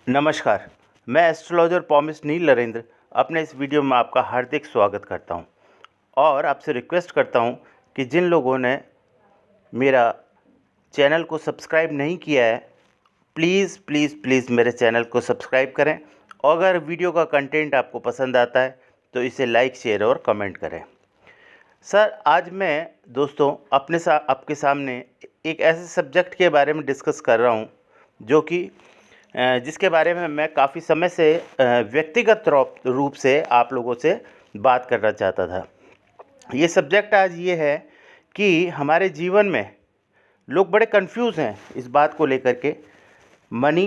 नमस्कार, मैं astrologer pomace नील नरेंद्र अपने इस वीडियो में आपका हार्दिक स्वागत करता हूं और आपसे रिक्वेस्ट करता हूं कि जिन लोगों ने मेरा चैनल को सब्सक्राइब नहीं किया है, प्लीज़ प्लीज़ प्लीज़ मेरे चैनल को सब्सक्राइब करें और अगर वीडियो का कंटेंट आपको पसंद आता है तो इसे लाइक, शेयर और कमेंट करें। सर, आज मैं दोस्तों आपके सामने एक ऐसे सब्जेक्ट के बारे में डिस्कस कर रहा हूं जो कि जिसके बारे में मैं काफ़ी समय से व्यक्तिगत रूप से आप लोगों से बात करना चाहता था। ये सब्जेक्ट आज ये है कि हमारे जीवन में लोग बड़े कंफ्यूज हैं इस बात को लेकर के। Money,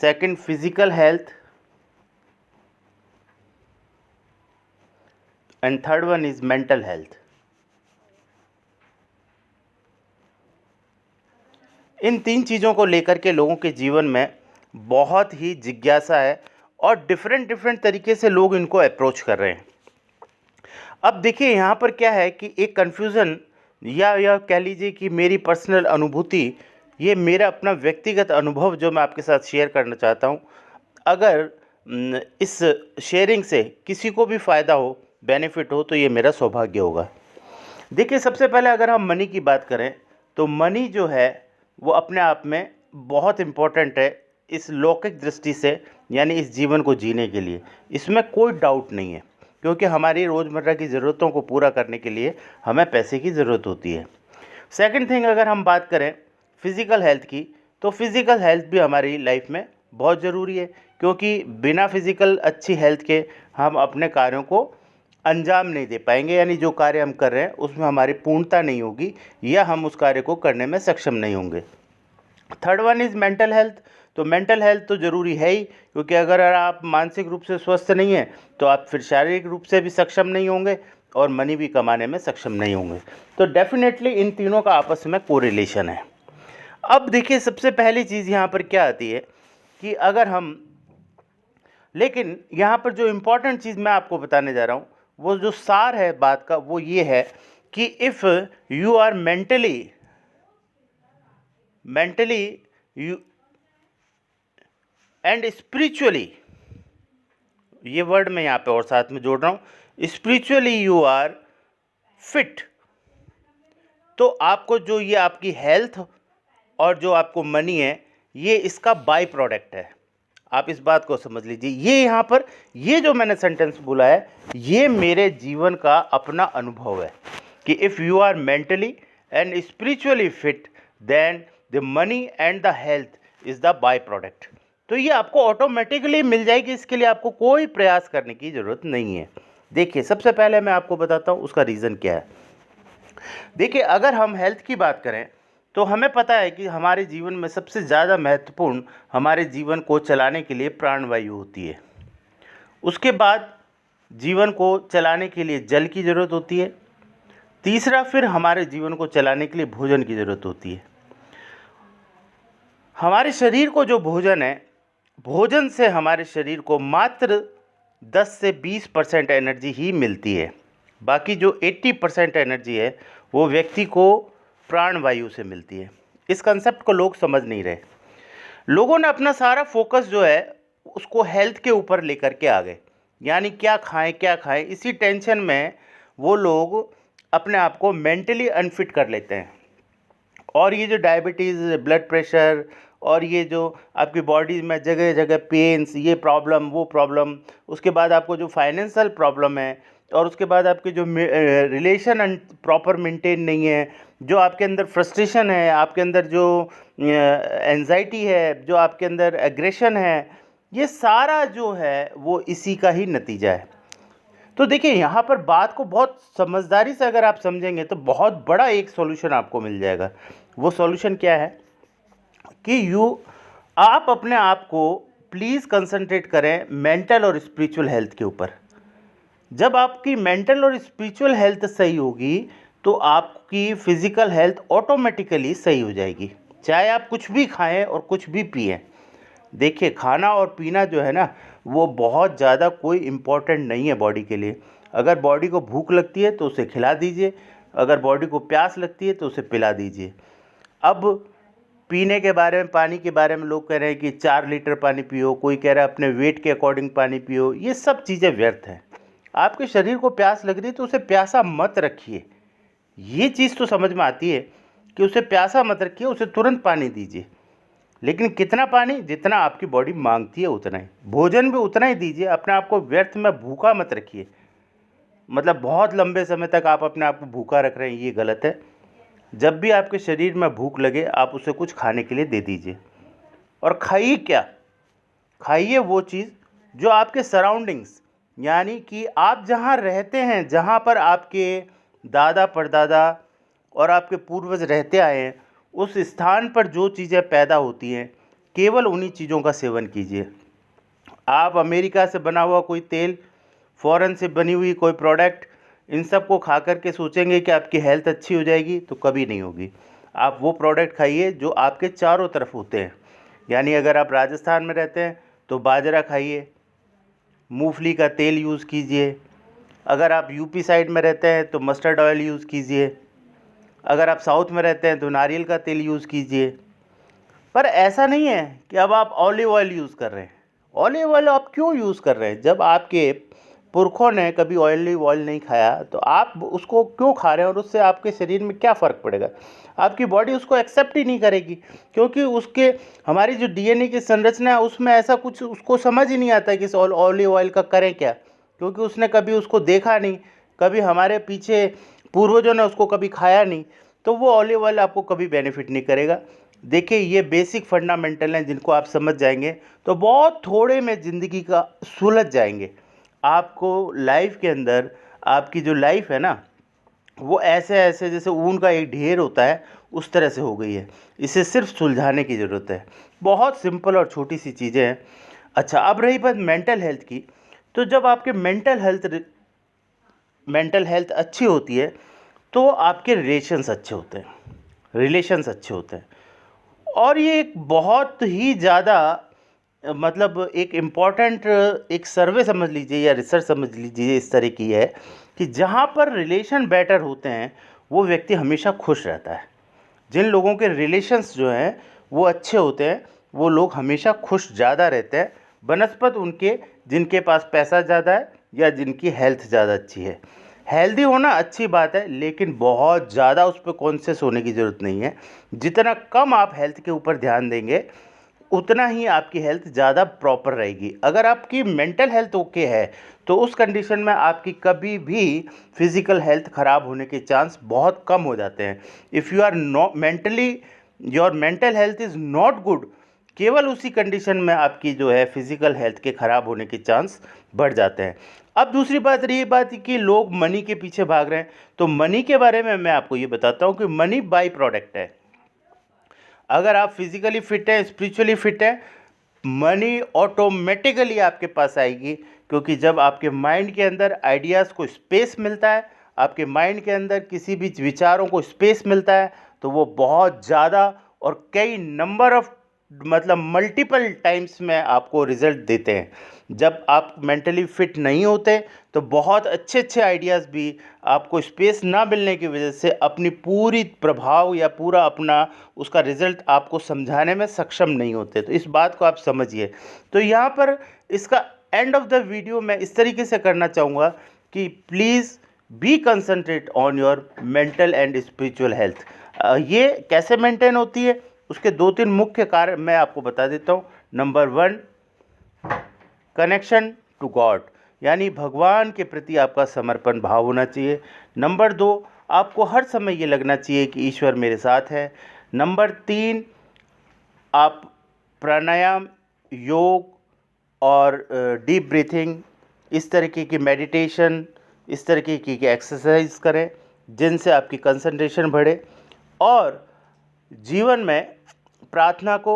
second physical health and third one is mental health. इन तीन चीज़ों को लेकर के लोगों के जीवन में बहुत ही जिज्ञासा है और डिफरेंट तरीके से लोग इनको अप्रोच कर रहे हैं। अब देखिए, यहाँ पर क्या है कि एक कन्फ्यूज़न या कह लीजिए कि मेरी पर्सनल अनुभूति, ये मेरा अपना व्यक्तिगत अनुभव जो मैं आपके साथ शेयर करना चाहता हूँ। अगर इस शेयरिंग से किसी को भी फ़ायदा हो, बेनिफिट हो, तो ये मेरा सौभाग्य होगा। देखिए, सबसे पहले अगर हम मनी की बात करें तो मनी जो है वो अपने आप में बहुत इम्पोर्टेंट है इस लौकिक दृष्टि से, यानी इस जीवन को जीने के लिए। इसमें कोई डाउट नहीं है, क्योंकि हमारी रोज़मर्रा की ज़रूरतों को पूरा करने के लिए हमें पैसे की ज़रूरत होती है। सेकंड थिंग, अगर हम बात करें फ़िज़िकल हेल्थ की, तो फ़िज़िकल हेल्थ भी हमारी लाइफ में बहुत ज़रूरी है, क्योंकि बिना फ़िज़िकल अच्छी हेल्थ के हम अपने कार्यों को अंजाम नहीं दे पाएंगे, यानी जो कार्य हम कर रहे हैं उसमें हमारी पूर्णता नहीं होगी या हम उस कार्य को करने में सक्षम नहीं होंगे। Third one is mental health. तो मेंटल हेल्थ तो ज़रूरी है ही, क्योंकि अगर आप मानसिक रूप से स्वस्थ नहीं हैं तो आप फिर शारीरिक रूप से भी सक्षम नहीं होंगे और मनी भी कमाने में सक्षम नहीं होंगे। तो डेफिनेटली इन तीनों का आपस में कोरिलेशन है। अब देखिए, सबसे पहली चीज़ यहाँ पर क्या आती है कि अगर हम, लेकिन यहाँ पर जो इम्पोर्टेंट चीज़ मैं आपको बताने जा रहा हूँ, वो जो सार है बात का, वो ये है कि if you are mentally you and spiritually, ये वर्ड मैं यहाँ पे और साथ में जोड़ रहा हूँ, स्पिरिचुअली यू आर फिट, तो आपको जो ये आपकी हेल्थ और जो आपको मनी है, ये इसका बाय प्रोडक्ट है। आप इस बात को समझ लीजिए। ये यहाँ पर ये जो मैंने सेंटेंस बोला है, ये मेरे जीवन का अपना अनुभव है कि if you are mentally and spiritually fit, then the money and the health is the by product. तो ये आपको ऑटोमेटिकली मिल जाएगी, इसके लिए आपको कोई प्रयास करने की ज़रूरत नहीं है। देखिए, सबसे पहले मैं आपको बताता हूँ उसका रीज़न क्या है। देखिए, अगर हम हेल्थ की बात करें तो हमें पता है कि हमारे जीवन में सबसे ज़्यादा महत्वपूर्ण हमारे जीवन को चलाने के लिए प्राणवायु होती है। उसके बाद जीवन को चलाने के लिए जल की ज़रूरत होती है। तीसरा, फिर हमारे जीवन को चलाने के लिए भोजन की ज़रूरत होती है। हमारे शरीर को जो भोजन है, भोजन से हमारे शरीर को मात्र 10 से 20% एनर्जी ही मिलती है। बाकी जो 80% एनर्जी है वो व्यक्ति को प्राणवायु से मिलती है। इस कंसेप्ट को लोग समझ नहीं रहे। लोगों ने अपना सारा फोकस जो है उसको हेल्थ के ऊपर लेकर के आ गए, यानी क्या खाएं, इसी टेंशन में वो लोग अपने आप को मेंटली अनफिट कर लेते हैं। और ये जो डायबिटीज़, ब्लड प्रेशर और ये जो आपकी बॉडी में जगह जगह पेन्स, ये प्रॉब्लम, वो प्रॉब्लम, उसके बाद आपको जो फाइनेंशियल प्रॉब्लम है, और उसके बाद आपके जो रिलेशन प्रॉपर मेंटेन नहीं है, जो आपके अंदर फ्रस्ट्रेशन है, आपके अंदर जो एंजाइटी है, जो आपके अंदर एग्रेशन है, ये सारा जो है वो इसी का ही नतीजा है। तो देखिए, यहाँ पर बात को बहुत समझदारी से अगर आप समझेंगे तो बहुत बड़ा एक सॉल्यूशन आपको मिल जाएगा। वो सॉल्यूशन क्या है कि आप अपने आप को प्लीज़ कंसंट्रेट करें मेंटल और स्पिरिचुअल हेल्थ के ऊपर। जब आपकी मेंटल और स्पिरिचुअल हेल्थ सही होगी तो आपकी फिज़िकल हेल्थ ऑटोमेटिकली सही हो जाएगी, चाहे आप कुछ भी खाएं और कुछ भी पिएं। देखिए, खाना और पीना जो है ना, वो बहुत ज़्यादा कोई इम्पोर्टेंट नहीं है बॉडी के लिए। अगर बॉडी को भूख लगती है तो उसे खिला दीजिए, अगर बॉडी को प्यास लगती है तो उसे पिला दीजिए। अब पीने के बारे में, पानी के बारे में लोग कह रहे हैं कि 4 लीटर पानी पियो, कोई कह रहा है अपने वेट के अकॉर्डिंग पानी पियो। ये सब चीज़ें व्यर्थ हैं। आपके शरीर को प्यास लग रही है तो उसे प्यासा मत रखिए। ये चीज़ तो समझ में आती है कि उसे प्यासा मत रखिए, उसे तुरंत पानी दीजिए। लेकिन कितना पानी? जितना आपकी बॉडी मांगती है उतना ही। भोजन भी उतना ही दीजिए। अपने आप को व्यर्थ में भूखा मत रखिए। मतलब बहुत लंबे समय तक आप अपने आप को भूखा रख रहे हैं, ये गलत है। जब भी आपके शरीर में भूख लगे आप उसे कुछ खाने के लिए दे दीजिए। और खाइए क्या? खाइए वो चीज़ जो आपके सराउंडिंग्स, यानी कि आप जहाँ रहते हैं, जहाँ पर आपके दादा परदादा और आपके पूर्वज रहते आए हैं, उस स्थान पर जो चीज़ें पैदा होती हैं केवल उन्हीं चीज़ों का सेवन कीजिए। आप अमेरिका से बना हुआ कोई तेल, फ़ॉरेन से बनी हुई कोई प्रोडक्ट, इन सब को खा कर के सोचेंगे कि आपकी हेल्थ अच्छी हो जाएगी, तो कभी नहीं होगी। आप वो प्रोडक्ट खाइए जो आपके चारों तरफ होते हैं। यानी अगर आप राजस्थान में रहते हैं तो बाजरा खाइए, मूंगफली का तेल यूज़ कीजिए। अगर आप यूपी साइड में रहते हैं तो मस्टर्ड ऑयल यूज़ कीजिए। अगर आप साउथ में रहते हैं तो नारियल का तेल यूज़ कीजिए। पर ऐसा नहीं है कि अब आप ऑलिव ऑयल यूज़ कर रहे हैं। ऑलिव ऑयल आप क्यों यूज़ कर रहे हैं? जब आपके पुरखों ने कभी ऑलिव ऑयल नहीं खाया तो आप उसको क्यों खा रहे हैं? और उससे आपके शरीर में क्या फ़र्क पड़ेगा? आपकी बॉडी उसको एक्सेप्ट ही नहीं करेगी, क्योंकि उसके हमारी जो डीएनए की संरचना है उसमें ऐसा कुछ उसको समझ ही नहीं आता कि इस ऑलिव ऑयल का करें क्या, क्योंकि उसने कभी उसको देखा नहीं, कभी हमारे पीछे पूर्वजों ने उसको कभी खाया नहीं। तो वो ऑलिव ऑयल आपको कभी बेनिफिट नहीं करेगा। देखिए, ये बेसिक फंडामेंटल हैं, जिनको आप समझ जाएंगे तो बहुत थोड़े में ज़िंदगी का सुलझ जाएंगे। आपको लाइफ के अंदर, आपकी जो लाइफ है ना, वो ऐसे ऐसे जैसे ऊन का एक ढेर होता है उस तरह से हो गई है। इसे सिर्फ सुलझाने की ज़रूरत है। बहुत सिंपल और छोटी सी चीज़ें हैं। अच्छा, अब रही बात मेंटल हेल्थ की, तो जब आपके मेंटल हेल्थ अच्छी होती है तो आपके रिलेशंस अच्छे होते हैं। और ये एक बहुत ही ज़्यादा मतलब एक इम्पॉर्टेंट एक सर्वे समझ लीजिए या रिसर्च समझ लीजिए, इस तरह की है कि जहाँ पर रिलेशन बेटर होते हैं वो व्यक्ति हमेशा खुश रहता है। जिन लोगों के रिलेशंस जो हैं वो अच्छे होते हैं वो लोग हमेशा खुश ज़्यादा रहते हैं बनस्पत उनके जिनके पास पैसा ज़्यादा है या जिनकी हेल्थ ज़्यादा अच्छी है। हेल्दी होना अच्छी बात है, लेकिन बहुत ज़्यादा उस पर कॉन्शियस होने की ज़रूरत नहीं है। जितना कम आप हेल्थ के ऊपर ध्यान देंगे उतना ही आपकी हेल्थ ज़्यादा प्रॉपर रहेगी। अगर आपकी मेंटल हेल्थ ओके है तो उस कंडीशन में आपकी कभी भी फिज़िकल हेल्थ ख़राब होने के चांस बहुत कम हो जाते हैं। If you are not mentally, your mental health is not good, केवल उसी कंडीशन में आपकी जो है फिज़िकल हेल्थ के ख़राब होने के चांस बढ़ जाते हैं। अब दूसरी बात रही बात कि लोग मनी के पीछे भाग रहे हैं, तो मनी के बारे में मैं आपको ये बताता हूँ कि मनी बाई प्रोडक्ट है। अगर आप फिज़िकली फिट हैं, स्पिरिचुअली फिट हैं, मनी ऑटोमेटिकली आपके पास आएगी, क्योंकि जब आपके माइंड के अंदर आइडियाज़ को स्पेस मिलता है, आपके माइंड के अंदर किसी भी विचारों को स्पेस मिलता है, तो वो बहुत ज़्यादा और कई नंबर ऑफ मतलब मल्टीपल टाइम्स में आपको रिज़ल्ट देते हैं। जब आप मेंटली फिट नहीं होते तो बहुत अच्छे अच्छे आइडियाज़ भी आपको स्पेस ना मिलने की वजह से अपनी पूरी प्रभाव या पूरा अपना उसका रिज़ल्ट आपको समझाने में सक्षम नहीं होते। तो इस बात को आप समझिए। तो यहाँ पर इसका एंड ऑफ द वीडियो मैं इस तरीके से करना चाहूँगा कि please be concentrate on your mental and spiritual health. ये कैसे मेंटेन होती है उसके 2-3 मुख्य कारण मैं आपको बता देता हूँ। नंबर 1, कनेक्शन टू गॉड, यानी भगवान के प्रति आपका समर्पण भाव होना चाहिए। नंबर 2, आपको हर समय ये लगना चाहिए कि ईश्वर मेरे साथ है। नंबर 3, आप प्राणायाम, योग और डीप ब्रीथिंग, इस तरीके की मेडिटेशन, इस तरीके की एक्सरसाइज करें जिनसे आपकी कंसंट्रेशन बढ़े, और जीवन में प्रार्थना को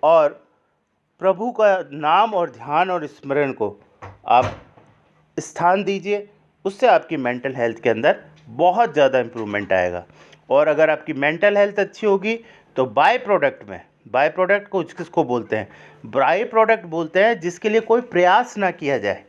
और प्रभु का नाम और ध्यान और स्मरण को आप स्थान दीजिए। उससे आपकी मेंटल हेल्थ के अंदर बहुत ज़्यादा इम्प्रूवमेंट आएगा। और अगर आपकी मेंटल हेल्थ अच्छी होगी तो बाय प्रोडक्ट को किसको बोलते हैं? बाय प्रोडक्ट बोलते हैं जिसके लिए कोई प्रयास ना किया जाए।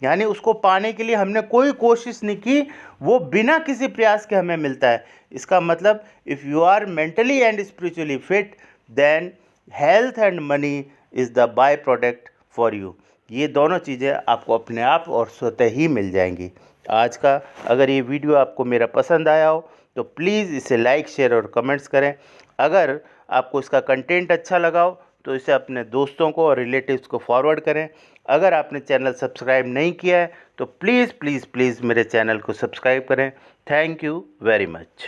यानी उसको पाने के लिए हमने कोई कोशिश नहीं की, वो बिना किसी प्रयास के हमें मिलता है। इसका मतलब if you are mentally and spiritually fit, then health and money is the by product for you. ये दोनों चीज़ें आपको अपने आप और स्वतः ही मिल जाएंगी। आज का अगर ये वीडियो आपको मेरा पसंद आया हो तो प्लीज़ इसे लाइक, शेयर और कमेंट्स करें। अगर आपको इसका कंटेंट अच्छा लगा हो तो इसे अपने दोस्तों को और रिलेटिव्स को फॉरवर्ड करें। अगर आपने चैनल सब्सक्राइब नहीं किया है तो प्लीज़ प्लीज़ प्लीज़ मेरे चैनल को सब्सक्राइब करें। Thank you very much.